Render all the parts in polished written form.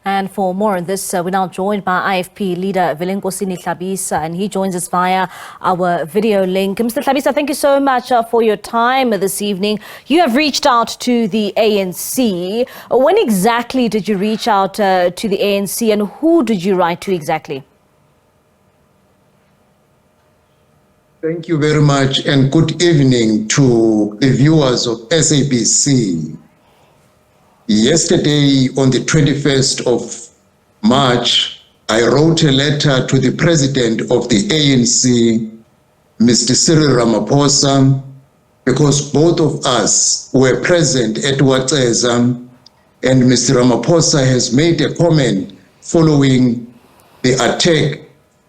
And for more on this, we're now joined by IFP leader Velenkosini Hlabisa, and he joins us via our video link. Mr. Hlabisa, thank you so much for your time this evening. You have reached out to the ANC. When exactly did you reach out to the ANC, and who did you write to exactly? Thank you very much, and good evening to the viewers of SABC. Yesterday, on the 21st of March, I wrote a letter to the president of the ANC, Mr. Cyril Ramaphosa, because both of us were present at Watseza, and Mr. Ramaphosa has made a comment following the attack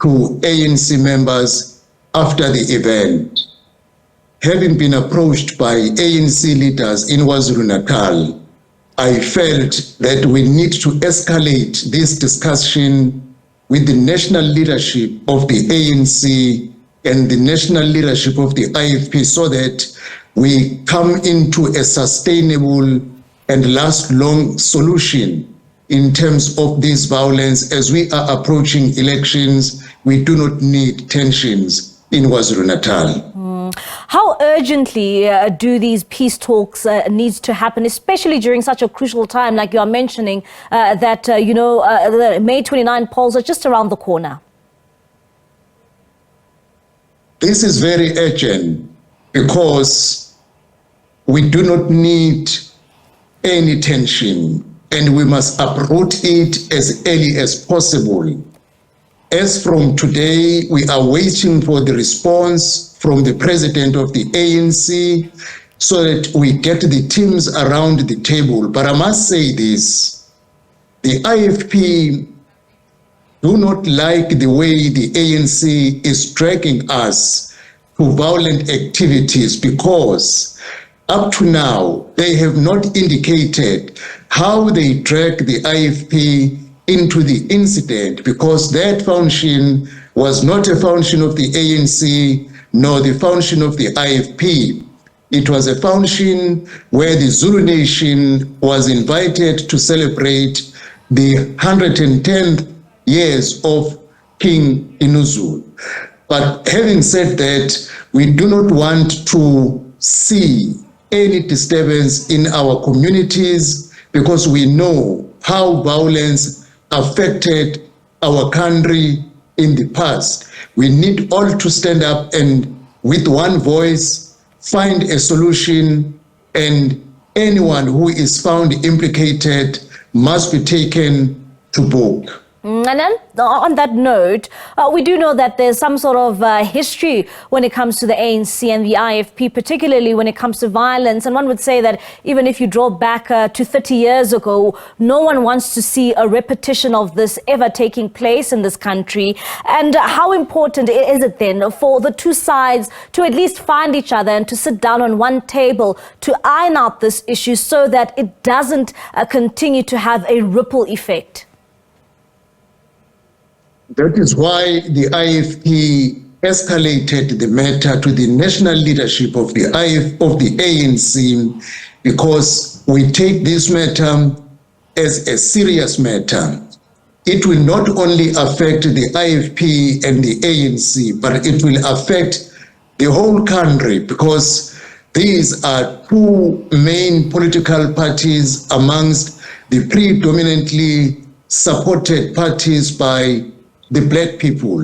to ANC members after the event. Having been approached by ANC leaders in KwaZulu-Natal, I felt that we need to escalate this discussion with the national leadership of the ANC and the national leadership of the IFP so that we come into a sustainable and last-long solution in terms of this violence. As we are approaching elections, we do not need tensions in KwaZulu-Natal. How urgently do these peace talks need to happen, especially during such a crucial time, like you are mentioning, that, the May 29 polls are just around the corner? This is very urgent because we do not need any tension, and we must uproot it as early as possible. As from today, we are waiting for the response from the president of the ANC so that we get the teams around the table. But I must say this, the IFP do not like the way the ANC is dragging us to violent activities, because up to now, they have not indicated how they drag the IFP into the incident, because that function was not a function of the ANC nor the function of the IFP. It was a function where the Zulu Nation was invited to celebrate the 110th years of King Inuzulu. But having said that, we do not want to see any disturbance in our communities, because we know how violence affected our country in the past. We need all to stand up and with one voice find a solution, and anyone who is found implicated must be taken to book. And then on that note, we do know that there's some sort of history when it comes to the ANC and the IFP, particularly when it comes to violence. And one would say that even if you draw back to 30 years ago, no one wants to see a repetition of this ever taking place in this country. And how important is it then for the two sides to at least find each other and to sit down on one table to iron out this issue so that it doesn't continue to have a ripple effect? That is why the IFP escalated the matter to the national leadership of the ANC, because we take this matter as a serious matter. It will not only affect the IFP and the ANC, but it will affect the whole country, because these are two main political parties amongst the predominantly supported parties by the black people,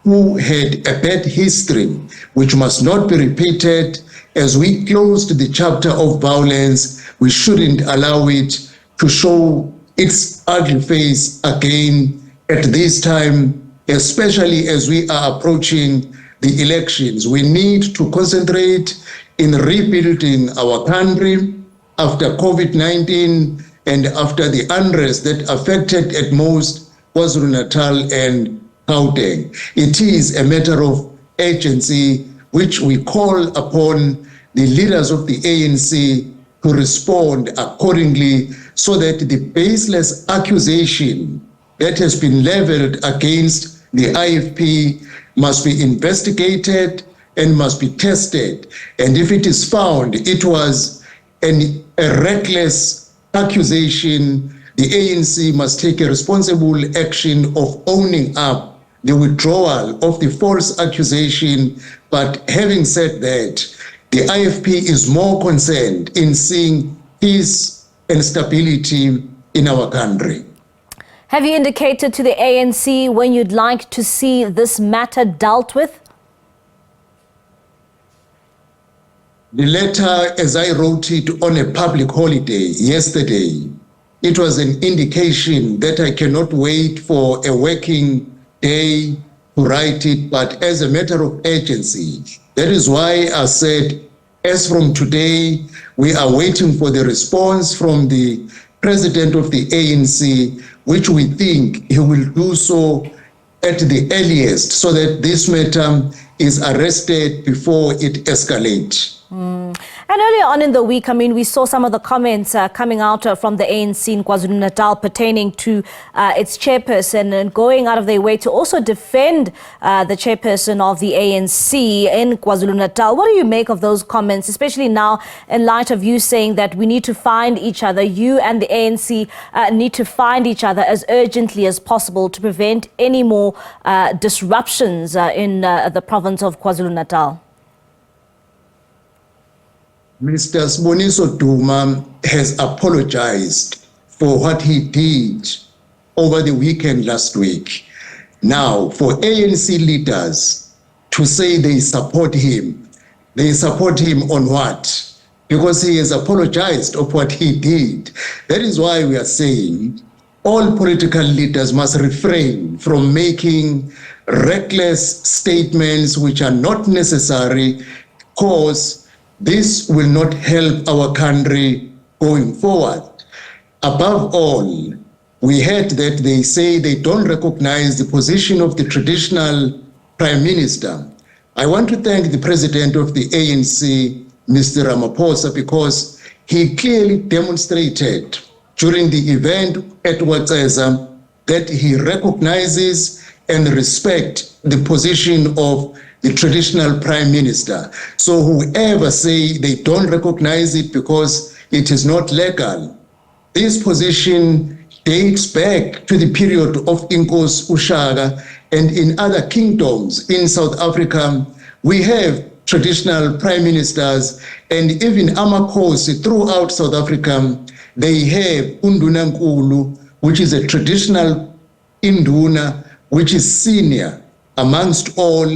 who had a bad history which must not be repeated. As we closed the chapter of violence, we shouldn't allow it to show its ugly face again at this time, especially as we are approaching the elections. We need to concentrate in rebuilding our country after COVID-19 and after the unrest that affected at most KwaZulu-Natal and Gauteng. It is a matter of urgency which we call upon the leaders of the ANC to respond accordingly, so that the baseless accusation that has been leveled against the IFP must be investigated and must be tested. And if it is found it was a reckless accusation, the ANC must take a responsible action of owning up the withdrawal of the false accusation. But having said that, the IFP is more concerned in seeing peace and stability in our country. Have you indicated to the ANC when you'd like to see this matter dealt with? The letter, as I wrote it on a public holiday yesterday, it was an indication that I cannot wait for a working day to write it, but as a matter of urgency. That is why I said, as from today, we are waiting for the response from the president of the ANC, which we think he will do so at the earliest, so that this matter is arrested before it escalates. And earlier on in the week, we saw some of the comments coming out from the ANC in KwaZulu-Natal pertaining to its chairperson and going out of their way to also defend the chairperson of the ANC in KwaZulu-Natal. What do you make of those comments, especially now in light of you saying that we need to find each other, you and the ANC need to find each other as urgently as possible to prevent any more disruptions in the province of KwaZulu-Natal? Mr. Siboniso Duma has apologized for what he did over the weekend last week. Now, for ANC leaders to say they support him on what? Because he has apologized of what he did. That is why we are saying all political leaders must refrain from making reckless statements which are not necessary, because this will not help our country going forward. Above all, we heard that they say they don't recognize the position of the traditional prime minister. I want to thank the president of the ANC, Mr. Ramaphosa, because he clearly demonstrated during the event at Watseza that he recognizes and respects the position of the traditional prime minister. So whoever say they don't recognize it because it is not legal, this position dates back to the period of Inkosi uShaka, and in other kingdoms in South Africa, we have traditional prime ministers, and even amakhosi throughout South Africa, they have Unduna Nkulu, which is a traditional Induna, which is senior amongst all,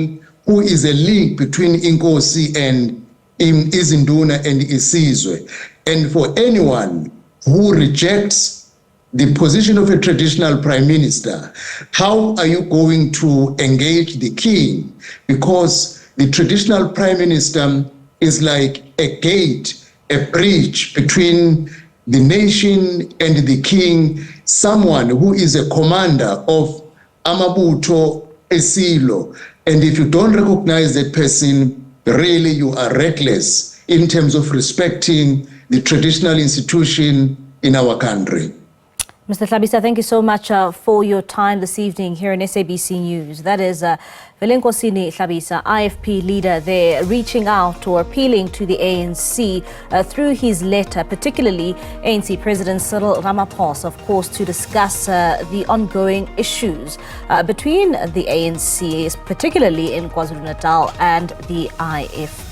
who is a link between Inkosi and Izinduna and Isizwe. And for anyone who rejects the position of a traditional prime minister, how are you going to engage the king? Because the traditional prime minister is like a gate, a bridge between the nation and the king, someone who is a commander of Amabutho Esilo. And if you don't recognize that person, really you are reckless in terms of respecting the traditional institution in our country. Mr. Hlabisa, thank you so much for your time this evening here in SABC News. That is Velenkosini Hlabisa, IFP leader there, reaching out or appealing to the ANC through his letter, particularly ANC President Cyril Ramaphosa, of course, to discuss the ongoing issues between the ANC, particularly in KwaZulu-Natal, and the IFP.